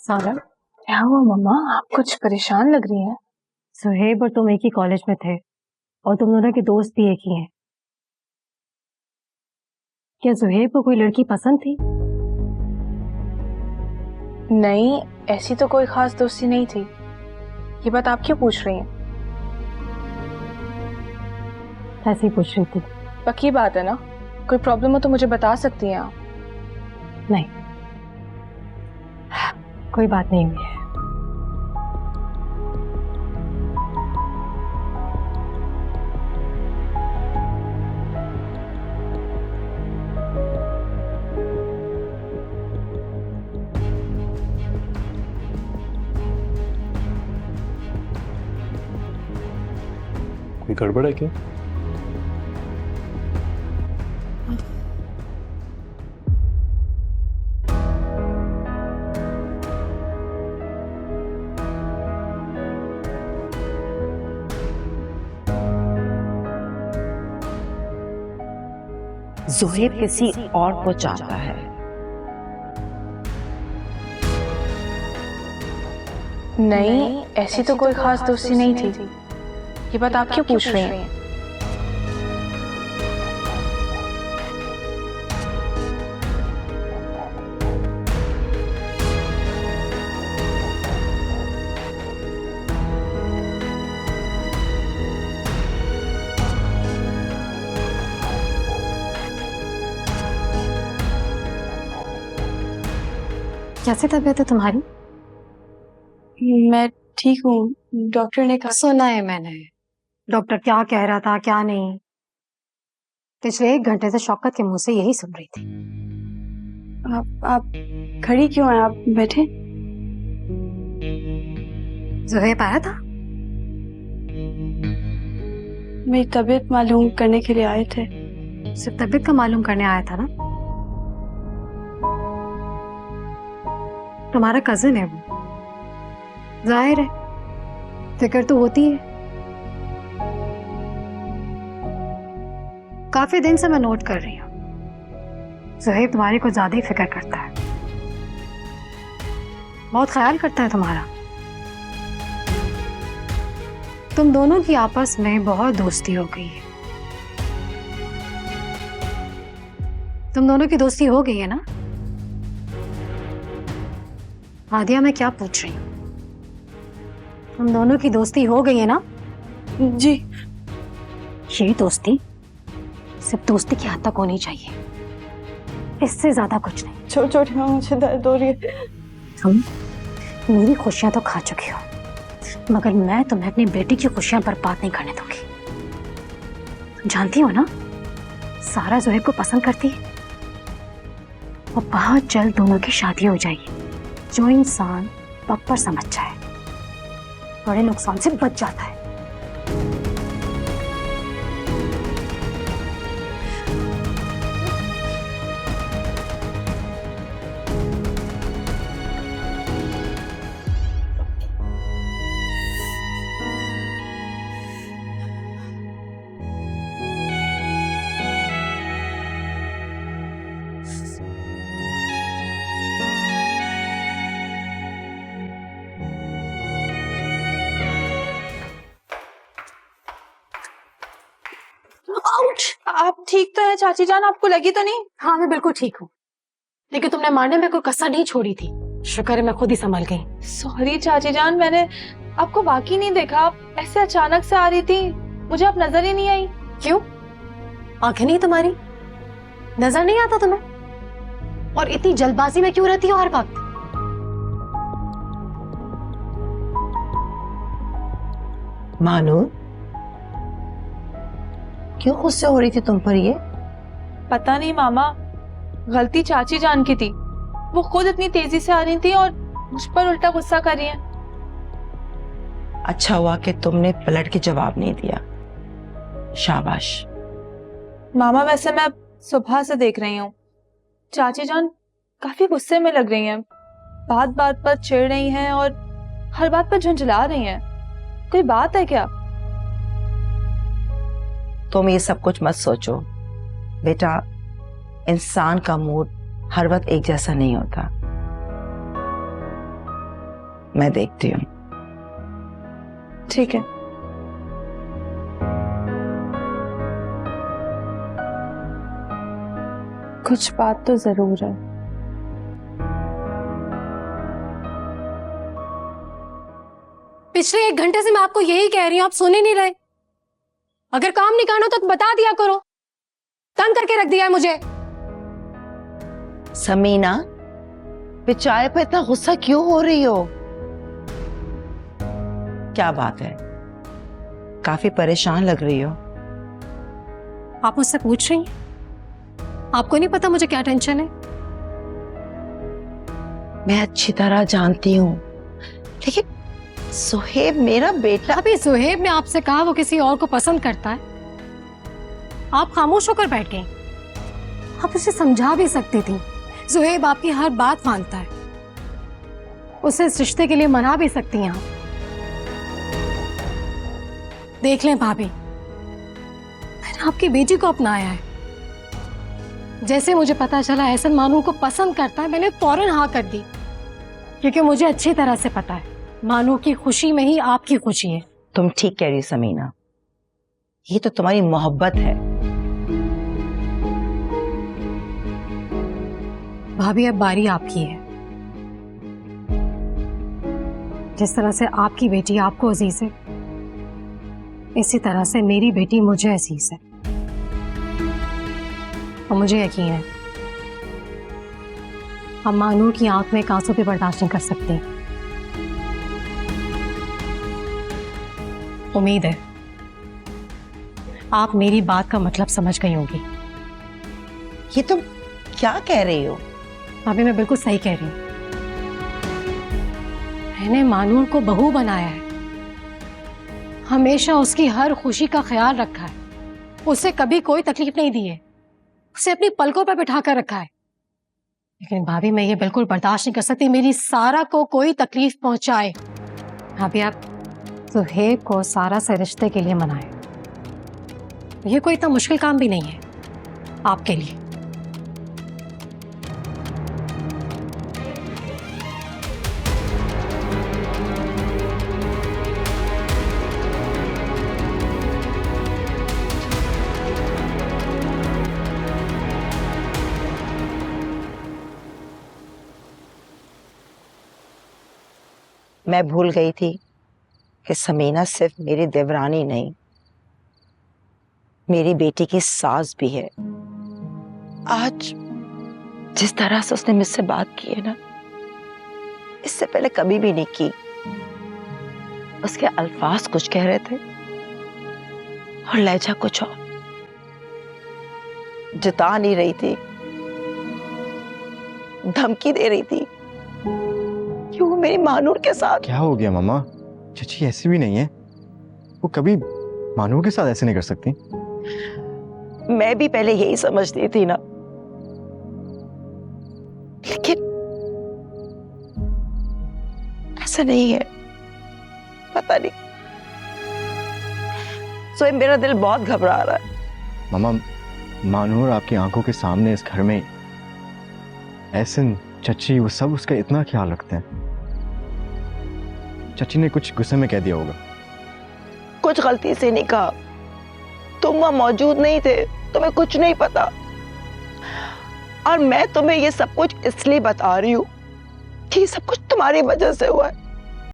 सारा, क्या हुआ मम्मा? आप कुछ परेशान लग रही हैं। सुहेब और तुम एक ही कॉलेज में थे और तुम दोनों के दोस्त भी एक ही हैं। क्या सुहेब को कोई लड़की पसंद थी? नहीं, ऐसी तो कोई खास दोस्ती नहीं थी। ये बात आप क्यों पूछ रही हैं? ऐसे ही पूछ रही थी। पक्की बात है ना? कोई प्रॉब्लम हो तो मुझे बता सकती हैं आप। नहीं, कोई बात नहीं हुई है। कोई गड़बड़ है क्या? ज़ुहैब किसी और को चाहता है। नहीं, ऐसी तो कोई खास दोस्ती नहीं थी। ये बात आप क्यों पूछ रही हैं? कैसी तबीयत है तुम्हारी? मैं ठीक हूँ। डॉक्टर ने कहा। सुना है मैंने डॉक्टर क्या कह रहा था क्या नहीं। पिछले 1 घंटे से शौकत के मुंह से यही सुन रही थी। आप खड़ी क्यों हैं? आप बैठे। ज़ुहैब आया था? मेरी तबीयत मालूम करने के लिए आए थे। सिर्फ तबीयत का मालूम करने आया था ना? तुम्हारा कजिन है वो, जाहिर है फिक्र तो होती है। काफी दिन से मैं नोट कर रही हूँ, ज़ुहैब तुम्हारी को ज्यादा ही फिक्र करता है, बहुत ख्याल करता है तुम्हारा। तुम दोनों की आपस में बहुत दोस्ती हो गई है। तुम दोनों की दोस्ती हो गई है ना? आदिया, मैं क्या पूछ रही हूँ? तुम दोनों की दोस्ती हो गई है ना? जी। ये दोस्ती सिर्फ दोस्ती की हद तक होनी चाहिए, इससे ज्यादा कुछ नहीं। छोटी छोटी मुझे दर्द हो रही है। तुम मेरी खुशियां तो खा चुकी हो, मगर मैं तुम्हें अपनी बेटी की खुशियां बर्बाद नहीं करने दूंगी। जानती हो ना, सारा ज़ुहैब को पसंद करती है और बहुत जल्द दोनों की शादी हो जाएगी। जो इंसान पप्पर समझ जाए बड़े नुकसान से बच जाता है। आप ठीक तो हैं चाची जान? आपको लगी तो नहीं? हाँ, मैं बिल्कुल ठीक हूँ, लेकिन तुमने मारने में कोई कसर नहीं छोड़ी थी। शुक्र है मैं खुद ही संभल गई। सॉरी चाची जान, मैंने आपको वाकई नहीं देखा। आप ऐसे अचानक से आ रही थी, मुझे आप नजर ही नहीं आई। क्यों? आंखें नहीं तुम्हारी? नजर नहीं आता तुम्हें? और इतनी जल्दबाजी में क्यों रहती हो हर वक्त? मानो क्यों गुस्से हो रही थी तुम पर? ये पता नहीं मामा, गलती चाची जान की थी। वो खुद इतनी तेजी से आ रही थी और मुझ पर उल्टा गुस्सा कर रही हैं। अच्छा हुआ कि तुमने पलट के जवाब नहीं दिया। शाबाश। मामा, वैसे मैं सुबह से देख रही हूँ चाची जान काफी गुस्से में लग रही हैं, बात बात पर चिढ़ रही हैं और हर बात पर झुंझला रही हैं। कोई बात है क्या? तुम ये सब कुछ मत सोचो बेटा, इंसान का मूड हर वक्त एक जैसा नहीं होता। मैं देखती हूँ। ठीक है। कुछ बात तो जरूर है। पिछले 1 घंटे से मैं आपको यही कह रही हूँ, आप सुन ही नहीं रहे। अगर काम नहीं करना तो बता दिया करो, तंग करके रख दिया है मुझे। समीना, चाय पे इतना गुस्सा क्यों हो रही हो? क्या बात है? काफी परेशान लग रही हो। आप मुझसे पूछ रही हैं? आपको नहीं पता मुझे क्या टेंशन है? मैं अच्छी तरह जानती हूँ, लेकिन सुहेब मेरा बेटा। अभी सुहेब ने आपसे कहा वो किसी और को पसंद करता है, आप खामोश होकर बैठ गए। आप उसे समझा भी सकती थी। सुहेब आपकी हर बात मानता है, उसे इस रिश्ते के लिए मना भी सकती हैं आप। देख लें भाभी, मैंने आपकी बेटी को अपनाया है। जैसे मुझे पता चला एहसन मानू को पसंद करता है, मैंने फौरन हाँ कर दी, क्योंकि मुझे अच्छी तरह से पता है मानू की खुशी में ही आपकी खुशी है। तुम ठीक कह रही हो समीना, ये तो तुम्हारी मोहब्बत है। भाभी अब बारी आपकी है। जिस तरह से आपकी बेटी आपको अजीज है, इसी तरह से मेरी बेटी मुझे अजीज है। और मुझे यकीन है हम मानूर की आंख में एक आंसू भी बर्दाश्त नहीं कर सकते। उम्मीद है आप मेरी बात का मतलब समझ गई होंगी। ये तुम क्या कह रही हो? अभी मैं बिल्कुल सही कह रही हूँ। मैंने मानूर को बहू बनाया है, हमेशा उसकी हर खुशी का ख्याल रखा है, उसे कभी कोई तकलीफ नहीं दी है, उसे अपनी पलकों पर बिठा कर रखा है। लेकिन भाभी मैं ये बिल्कुल बर्दाश्त नहीं कर सकती मेरी सारा को कोई तकलीफ पहुंचाए। भाभी आप सुहेब को सारा से रिश्ते के लिए मनाए, ये कोई इतना मुश्किल काम भी नहीं है आपके लिए। मैं भूल गई थी कि समीना सिर्फ मेरी देवरानी नहीं, मेरी बेटी की सास भी है। आज जिस तरह से उसने मुझसे बात की है ना, इससे पहले कभी भी नहीं की। उसके अल्फाज कुछ कह रहे थे और लहजा कुछ और। जता नहीं रही थी, धमकी दे रही थी कि वो मेरी मानूर के साथ। क्या हो गया मामा? चची ऐसी भी नहीं है, वो कभी मानूर के साथ ऐसे नहीं कर सकती। मैं भी पहले यही समझती थी ना, लेकिन ऐसा नहीं है। पता नहीं, सो मेरा दिल बहुत घबरा रहा है। मामा, मानूर आपकी आंखों के सामने इस घर में, एहसन, चची, वो सब उसका इतना ख्याल रखते हैं। चची ने कुछ गुस्से में कह दिया होगा। कुछ गलती से नहीं कहा, तुम वहां मौजूद नहीं थे, तुम्हें कुछ नहीं पता। और मैं तुम्हें ये सब कुछ इसलिए बता रही हूँ कि सब कुछ तुम्हारी वजह से हुआ है।